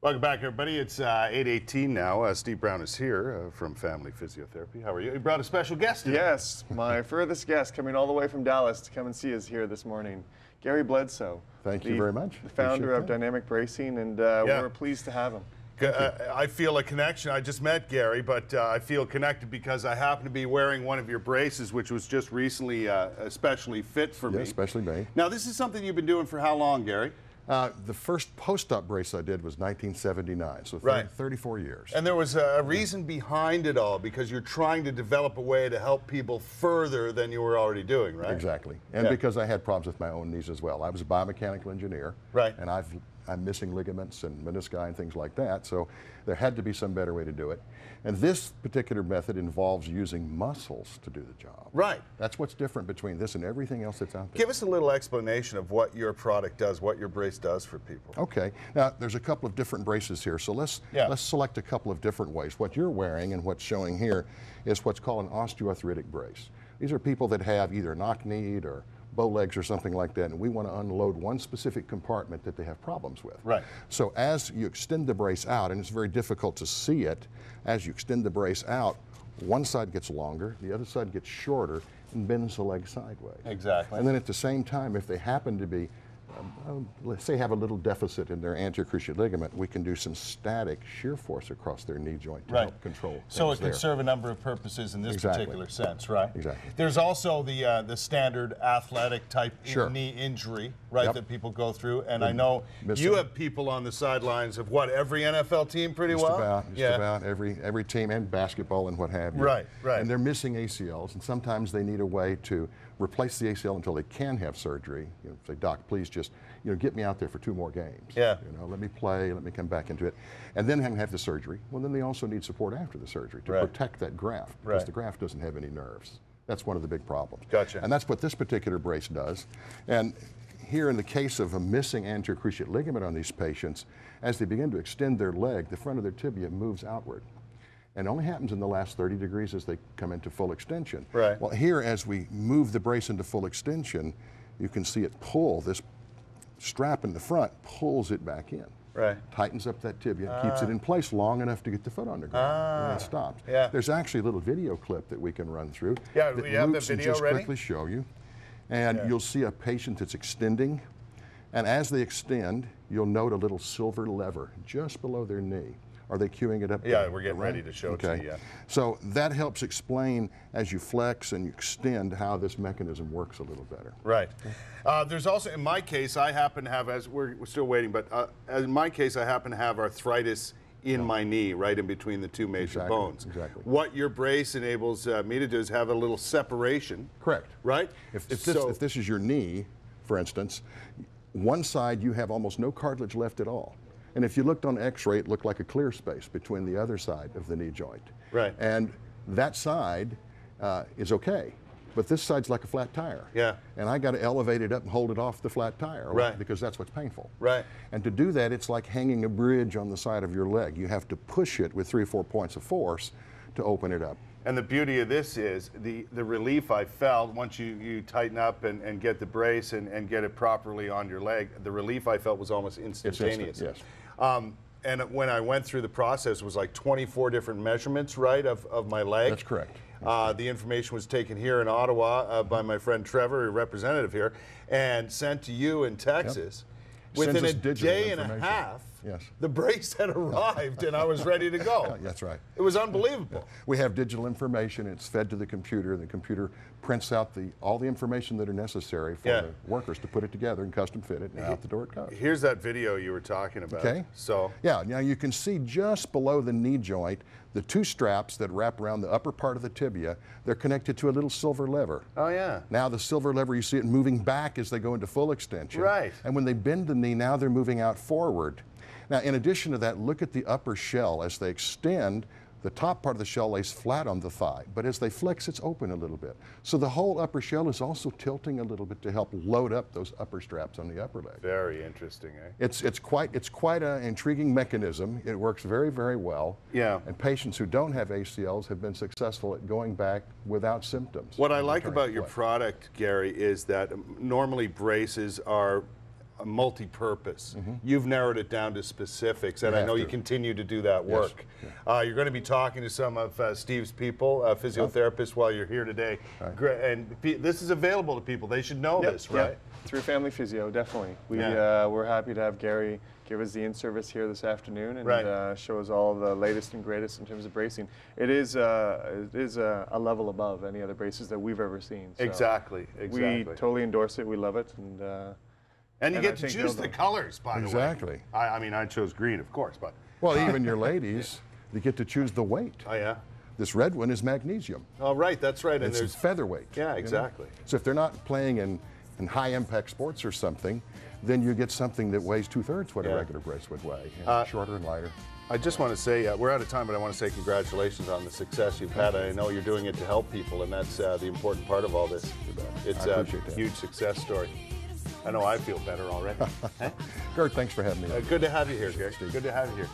Welcome back, everybody. It's 8:18 now. Steve Brown is here from Family Physiotherapy. How are you? You brought a special guest today. Yes, my furthest guest coming all the way from Dallas to come and see us here this morning, Gary Bledsoe. Thank you very much. The founder of Dynamic Bracing, and we're pleased to have him. I feel a connection. I just met Gary, but I feel connected because I happen to be wearing one of your braces, which was just recently especially fit for me. Yeah, especially me. Now, this is something you've been doing for how long, Gary? The first post-op brace I did was 1979, so 34 years. And there was a reason behind it all, because you're trying to develop a way to help people further than you were already doing, right? Exactly. And because I had problems with my own knees as well. I was a biomechanical engineer. Right. And I'm missing ligaments and menisci and things like that, so there had to be some better way to do it. And this particular method involves using muscles to do the job. Right. That's what's different between this and everything else that's out there. Give us a little explanation of what your product does, what your brace does for people. Okay. Now, there's a couple of different braces here, so let's select a couple of different ways. What you're wearing and what's showing here is what's called an osteoarthritic brace. These are people that have either knock-kneed or bow legs or something like that, and we want to unload one specific compartment that they have problems with. Right. So as you extend the brace out, and it's very difficult to see it, as you extend the brace out, one side gets longer, the other side gets shorter, and bends the leg sideways. Exactly. And then at the same time, if they happen to be, let's say have a little deficit in their anterior cruciate ligament, we can do some static shear force across their knee joint to help control. So it can serve a number of purposes in this particular sense, right? Exactly. There's also the standard athletic type knee injury, right, that people go through. And I know you have people on the sidelines of what, every NFL team pretty well? Just about every team, and basketball and what have you. Right, right. And they're missing ACLs, and sometimes they need a way to replace the ACL until they can have surgery. You know, say, Doc, please just get me out there for 2 more games. Yeah. Let me play, let me come back into it. And then have the surgery. Well, then they also need support after the surgery to protect that graft, because the graft doesn't have any nerves. That's one of the big problems. Gotcha. And that's what this particular brace does. And here in the case of a missing anterior cruciate ligament on these patients, as they begin to extend their leg, the front of their tibia moves outward. And it only happens in the last 30 degrees as they come into full extension. Right. Well, here, as we move the brace into full extension, you can see it pull. This strap in the front pulls it back in. Right. Tightens up that tibia, keeps it in place long enough to get the foot on the ground, and then it stops. Yeah. There's actually a little video clip that we can run through. Yeah, we have the video just ready? quickly show you. And you'll see a patient that's extending. And as they extend, you'll note a little silver lever just below their knee. Are they queuing it up? Yeah, we're getting ready to show it to you. So that helps explain, as you flex and you extend, how this mechanism works a little better. Right. There's also, in my case, I happen to have, as we're still waiting, but in my case, I happen to have arthritis in my knee, right in between the 2 major bones. Exactly. What your brace enables me to do is have a little separation. Correct. Right? If this is your knee, for instance, one side you have almost no cartilage left at all. And if you looked on x-ray, it looked like a clear space between the other side of the knee joint. Right. And that side is okay, but this side's like a flat tire. Yeah. And I got to elevate it up and hold it off the flat tire, because that's what's painful. Right. And to do that, it's like hanging a bridge on the side of your leg. You have to push it with 3 or 4 points of force to open it up. And the beauty of this is the relief I felt once you tighten up and get the brace and get it properly on your leg, the relief I felt was almost instantaneous. It's instant, yes. And when I went through the process, it was like 24 different measurements, right, of my leg. That's correct. The information was taken here in Ottawa by my friend Trevor, a representative here, and sent to you in Texas. Within a day and a half, the brace had arrived and I was ready to go. That's right. It was unbelievable. We have digital information. It's fed to the computer. The computer prints out all the information that are necessary for the workers to put it together and custom fit it, and out the door it goes. Here's that video you were talking about. Okay. So. Yeah, now you can see just below the knee joint, the 2 straps that wrap around the upper part of the tibia, they're connected to a little silver lever. Oh, yeah. Now the silver lever, you see it moving back as they go into full extension. Right. And when they bend the knee, now they're moving out forward. Now, in addition to that, look at the upper shell. As they extend, the top part of the shell lays flat on the thigh, but as they flex, it's open a little bit. So the whole upper shell is also tilting a little bit to help load up those upper straps on the upper leg. Very interesting, eh? It's quite an intriguing mechanism. It works very, very well. Yeah. And patients who don't have ACLs have been successful at going back without symptoms. What I like about your product, Gary, is that normally braces are multi-purpose. You've narrowed it down to specifics, and I know you continue to do that work. Yes. You're going to be talking to some of Steve's people, physiotherapists, while you're here today. And this is available to people. They should know this, right? Yep. Through Family Physio, definitely. We're happy to have Gary give us the in-service here this afternoon and show us all the latest and greatest in terms of bracing. It is a level above any other braces that we've ever seen. So exactly. We totally endorse it. We love it. And you get to choose the colors, by the way. Exactly. I mean, I chose green, of course, but. Well, even your ladies, you get to choose the weight. Oh, yeah? This red one is magnesium. Oh, right, that's right. And it's featherweight. Yeah, exactly. So if they're not playing in high-impact sports or something, then you get something that weighs 2/3 what a regular brace would weigh, shorter and lighter. I just want to say, we're out of time, but I want to say congratulations on the success you've had. I know you're doing it to help people, and that's the important part of all this. It's a huge success story. I know I feel better already. Gert, thanks for having me. Good to have you here, Gary. Good to have you here.